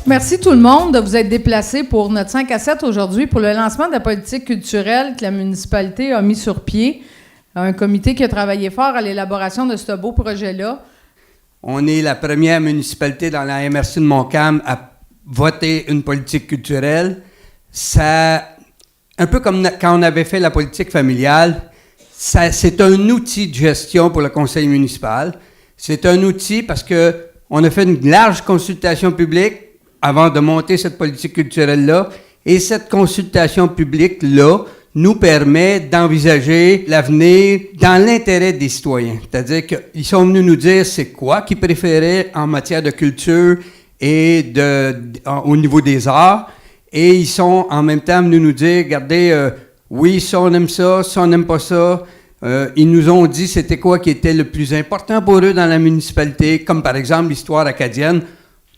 Merci tout le monde de vous être déplacés pour notre 5 à 7 aujourd'hui pour le lancement de la politique culturelle que la municipalité a mis sur pied. Un comité qui a travaillé fort à l'élaboration de ce beau projet-là. On est la première municipalité dans la MRC de Montcalm à voter une politique culturelle. Ça, un peu comme quand on avait fait la politique familiale, c'est un outil de gestion pour le conseil municipal. C'est un outil parce qu'on a fait une large consultation publique avant de monter cette politique culturelle-là. Et cette consultation publique-là nous permet d'envisager l'avenir dans l'intérêt des citoyens. C'est-à-dire qu'ils sont venus nous dire c'est quoi qu'ils préféraient en matière de culture et au niveau des arts. Et ils sont en même temps venus nous dire, regardez, oui, ça on aime ça on n'aime pas ça. Ils nous ont dit c'était quoi qui était le plus important pour eux dans la municipalité, comme par exemple l'histoire acadienne.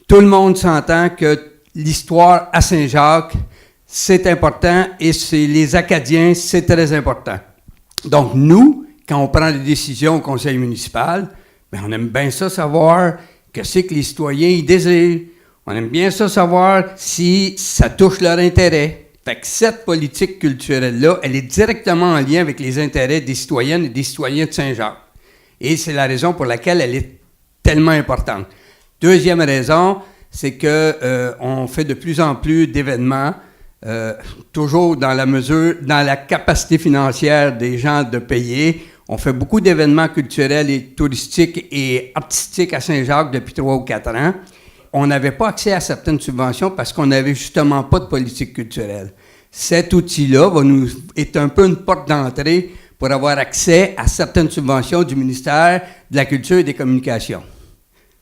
Tout le monde s'entend que l'histoire à Saint-Jacques, c'est important et les Acadiens, c'est très important. Donc nous, quand on prend des décisions au conseil municipal, bien, on aime bien ça savoir que c'est que les citoyens ils désirent. On aime bien ça savoir si ça touche leur intérêt. Fait que cette politique culturelle-là, elle est directement en lien avec les intérêts des citoyennes et des citoyens de Saint-Jacques. Et c'est la raison pour laquelle elle est tellement importante. Deuxième raison, c'est qu'on fait de plus en plus d'événements, toujours dans la capacité financière des gens de payer. On fait beaucoup d'événements culturels et touristiques et artistiques à Saint-Jacques depuis 3 ou 4 ans. On n'avait pas accès à certaines subventions parce qu'on n'avait justement pas de politique culturelle. Cet outil-là est un peu une porte d'entrée pour avoir accès à certaines subventions du ministère de la Culture et des Communications.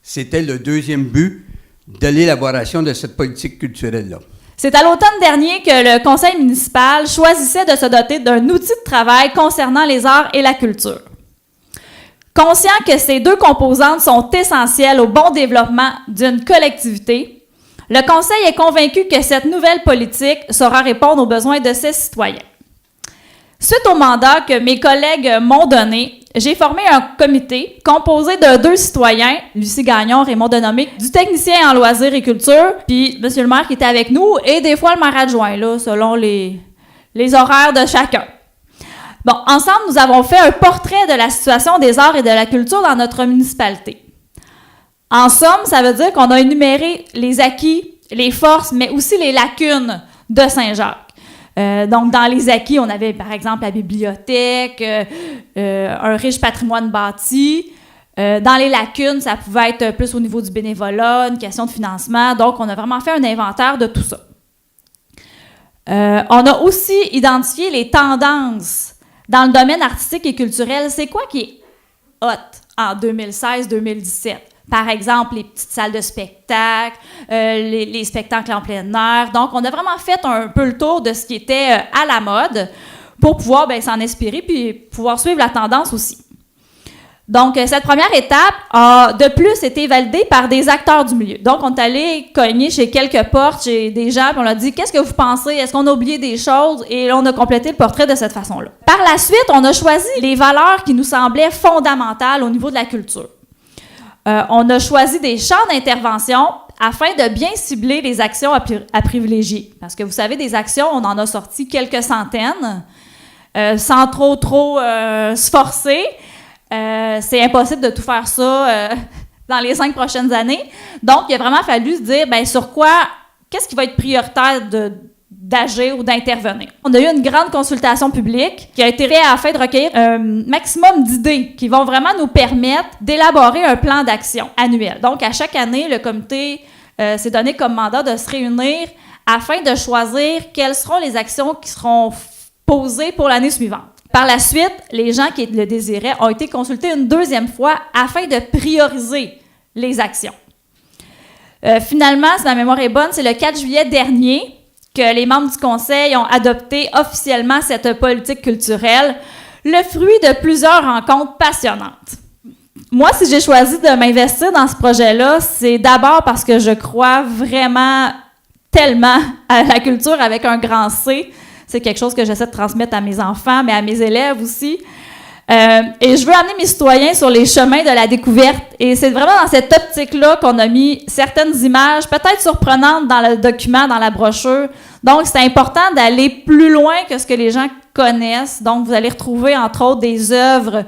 C'était le deuxième but de l'élaboration de cette politique culturelle-là. C'est à l'automne dernier que le conseil municipal choisissait de se doter d'un outil de travail concernant les arts et la culture. Conscient que ces deux composantes sont essentielles au bon développement d'une collectivité, le conseil est convaincu que cette nouvelle politique saura répondre aux besoins de ses citoyens. Suite au mandat que mes collègues m'ont donné, j'ai formé un comité composé de 2 citoyens, Lucie Gagnon, Raymond Denomic, du technicien en loisirs et culture, puis M. le maire qui était avec nous, et des fois le maire adjoint, là, selon les horaires de chacun. Bon, ensemble, nous avons fait un portrait de la situation des arts et de la culture dans notre municipalité. En somme, ça veut dire qu'on a énuméré les acquis, les forces, mais aussi les lacunes de Saint-Jacques. Donc, dans les acquis, on avait, par exemple, la bibliothèque, un riche patrimoine bâti. Dans les lacunes, ça pouvait être plus au niveau du bénévolat, une question de financement. Donc, on a vraiment fait un inventaire de tout ça. On a aussi identifié les tendances dans le domaine artistique et culturel. C'est quoi qui est hot en 2016-2017? Par exemple, les petites salles de spectacle, les spectacles en plein air. Donc, on a vraiment fait un peu le tour de ce qui était à la mode pour pouvoir s'en inspirer puis pouvoir suivre la tendance aussi. Donc, cette première étape a de plus été validée par des acteurs du milieu. Donc, on est allé cogner chez quelques portes, chez des gens, puis on leur a dit « Qu'est-ce que vous pensez? Est-ce qu'on a oublié des choses? » Et on a complété le portrait de cette façon-là. Par la suite, on a choisi les valeurs qui nous semblaient fondamentales au niveau de la culture. On a choisi des champs d'intervention afin de bien cibler les actions à privilégier. Parce que vous savez, des actions, on en a sorti quelques centaines, sans trop se forcer. C'est impossible de tout faire ça dans les 5 prochaines années. Donc, il a vraiment fallu se dire, sur quoi, qu'est-ce qui va être prioritaire d'agir ou d'intervenir. On a eu une grande consultation publique qui a été faite afin de recueillir un maximum d'idées qui vont vraiment nous permettre d'élaborer un plan d'action annuel. Donc, à chaque année, le comité s'est donné comme mandat de se réunir afin de choisir quelles seront les actions qui seront posées pour l'année suivante. Par la suite, les gens qui le désiraient ont été consultés une 2e fois afin de prioriser les actions. Finalement, si ma mémoire est bonne, c'est le 4 juillet dernier que les membres du conseil ont adopté officiellement cette politique culturelle, le fruit de plusieurs rencontres passionnantes. Moi, si j'ai choisi de m'investir dans ce projet-là, c'est d'abord parce que je crois vraiment tellement à la culture avec un grand C. C'est quelque chose que j'essaie de transmettre à mes enfants, mais à mes élèves aussi. Et je veux amener mes citoyens sur les chemins de la découverte. Et c'est vraiment dans cette optique-là qu'on a mis certaines images, peut-être surprenantes dans le document, dans la brochure. Donc, c'est important d'aller plus loin que ce que les gens connaissent. Donc, vous allez retrouver, entre autres, des œuvres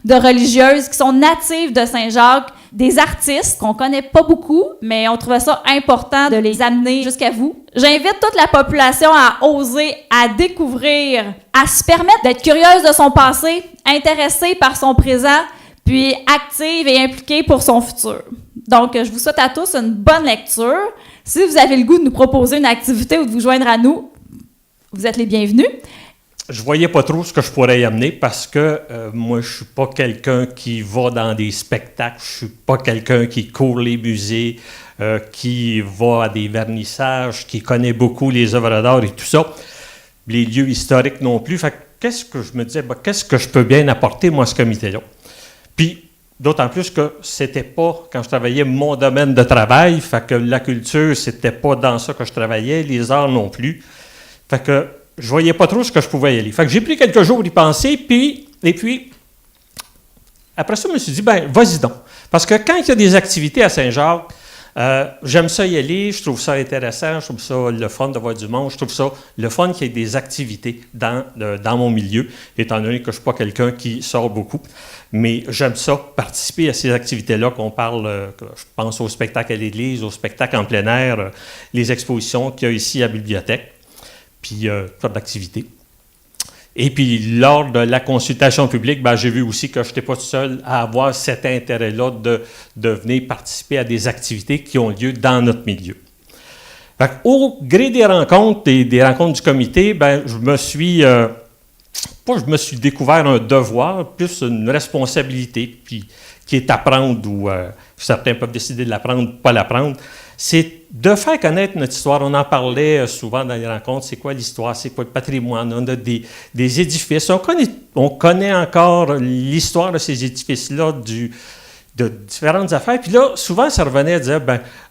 de religieuses qui sont natives de Saint-Jacques, des artistes qu'on connaît pas beaucoup, mais on trouvait ça important de les amener jusqu'à vous. J'invite toute la population à oser, à découvrir, à se permettre d'être curieuse de son passé, intéressée par son présent, puis active et impliquée pour son futur. Donc, je vous souhaite à tous une bonne lecture. Si vous avez le goût de nous proposer une activité ou de vous joindre à nous, vous êtes les bienvenus. Je voyais pas trop ce que je pourrais y amener parce que moi, je suis pas quelqu'un qui va dans des spectacles, je suis pas quelqu'un qui court les musées, qui va à des vernissages, qui connaît beaucoup les œuvres d'art et tout ça, les lieux historiques non plus. Fait que qu'est-ce que je me disais, qu'est-ce que je peux bien apporter, moi, à ce comité-là? Puis, d'autant plus que c'était pas, quand je travaillais, mon domaine de travail, fait que la culture, c'était pas dans ça que je travaillais, les arts non plus. Fait que je voyais pas trop ce que je pouvais y aller. Fait que j'ai pris quelques jours d'y penser, et puis, après ça, je me suis dit, vas-y donc. Parce que quand il y a des activités à Saint-Jacques, j'aime ça y aller, je trouve ça intéressant, je trouve ça le fun de voir du monde, je trouve ça le fun qu'il y ait des activités dans mon milieu, étant donné que je ne suis pas quelqu'un qui sort beaucoup. Mais j'aime ça, participer à ces activités-là, qu'on parle, je pense au spectacle à l'église, au spectacle en plein air, les expositions qu'il y a ici à la bibliothèque, puis toutes d'activités. Et puis, lors de la consultation publique, j'ai vu aussi que je n'étais pas seul à avoir cet intérêt-là de venir participer à des activités qui ont lieu dans notre milieu. Fait au gré des rencontres et des rencontres du comité, je me suis découvert un devoir, plus une responsabilité, puis qui est à prendre, ou certains peuvent décider de l'apprendre ou pas l'apprendre. C'est de faire connaître notre histoire. On en parlait souvent dans les rencontres. C'est quoi l'histoire? C'est quoi le patrimoine? On a des édifices. On connaît encore l'histoire de ces édifices-là, de différentes affaires. Puis là, souvent, ça revenait à dire,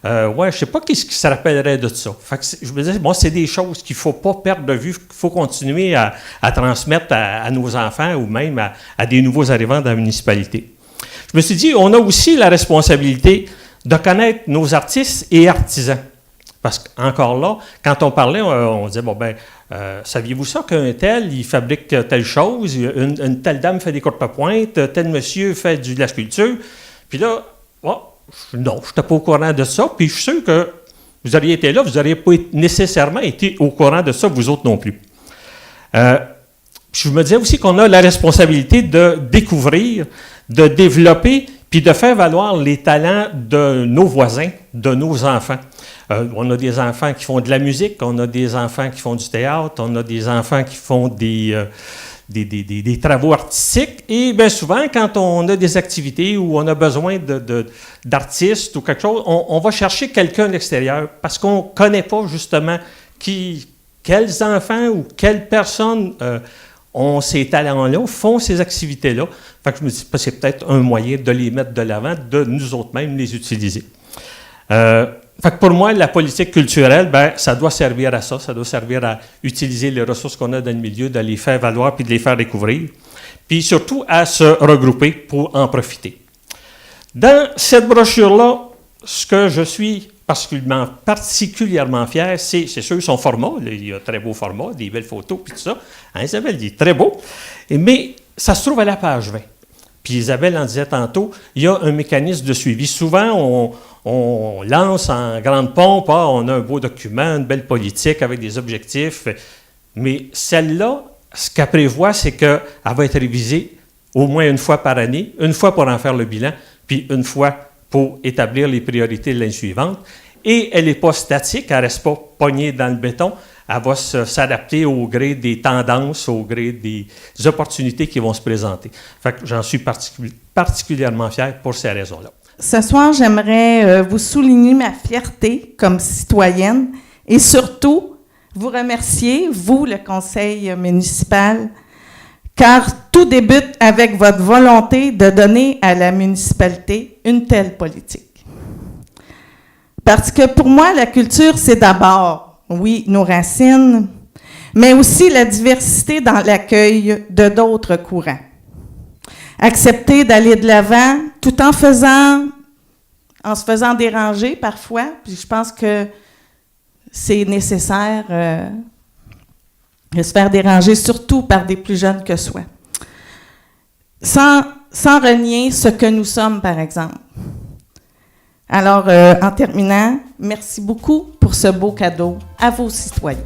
je ne sais pas qu'est-ce qui se rappellerait de ça. Fait que je me disais, c'est des choses qu'il ne faut pas perdre de vue, qu'il faut continuer à transmettre à nos enfants ou même à des nouveaux arrivants dans la municipalité. Je me suis dit, on a aussi la responsabilité de connaître nos artistes et artisans. Parce qu'encore là, quand on parlait, on disait, saviez-vous ça qu'un tel, il fabrique telle chose, une telle dame fait des courtes pointes, tel monsieur fait de la sculpture. Puis là, non, je n'étais pas au courant de ça, puis je suis sûr que vous auriez été là, vous n'auriez pas nécessairement été au courant de ça, vous autres non plus. Je me disais aussi qu'on a la responsabilité de découvrir, de développer, puis de faire valoir les talents de nos voisins, de nos enfants. On a des enfants qui font de la musique, on a des enfants qui font du théâtre, on a des enfants qui font des travaux artistiques. Et bien souvent, quand on a des activités où on a besoin d'artistes ou quelque chose, on va chercher quelqu'un de l'extérieur parce qu'on ne connaît pas justement quels enfants ou quelles personnes ont ces talents-là, font ces activités-là. Fait que je me dis, c'est peut-être un moyen de les mettre de l'avant, de nous autres mêmes les utiliser. Fait que pour moi, la politique culturelle, ça doit servir à ça. Ça doit servir à utiliser les ressources qu'on a dans le milieu, de les faire valoir puis de les faire découvrir. Puis surtout, à se regrouper pour en profiter. Dans cette brochure-là, ce que je suis particulièrement fier, c'est sûr son format. Il y a un très beau format, des belles photos, puis tout ça. Isabelle, il est très beau. Mais ça se trouve à la page 20. Puis Isabelle en disait tantôt, il y a un mécanisme de suivi. Souvent, on lance en grande pompe, on a un beau document, une belle politique avec des objectifs. Mais celle-là, ce qu'elle prévoit, c'est qu'elle va être révisée au moins une fois par année, une fois pour en faire le bilan, puis une fois pour établir les priorités de l'année suivante. Et elle n'est pas statique, elle ne reste pas pognée dans le béton. Elle va s'adapter au gré des tendances, au gré des opportunités qui vont se présenter. Fait que j'en suis particulièrement fier pour ces raisons-là. Ce soir, j'aimerais vous souligner ma fierté comme citoyenne et surtout vous remercier, vous, le conseil municipal, car tout débute avec votre volonté de donner à la municipalité une telle politique. Parce que pour moi, la culture, c'est d'abord, oui, nos racines, mais aussi la diversité dans l'accueil de d'autres courants. accepter d'aller de l'avant tout en se faisant déranger parfois. Puis je pense que c'est nécessaire de se faire déranger, surtout par des plus jeunes que soi. Sans renier ce que nous sommes, par exemple. Alors, en terminant, merci beaucoup pour ce beau cadeau à vos citoyens.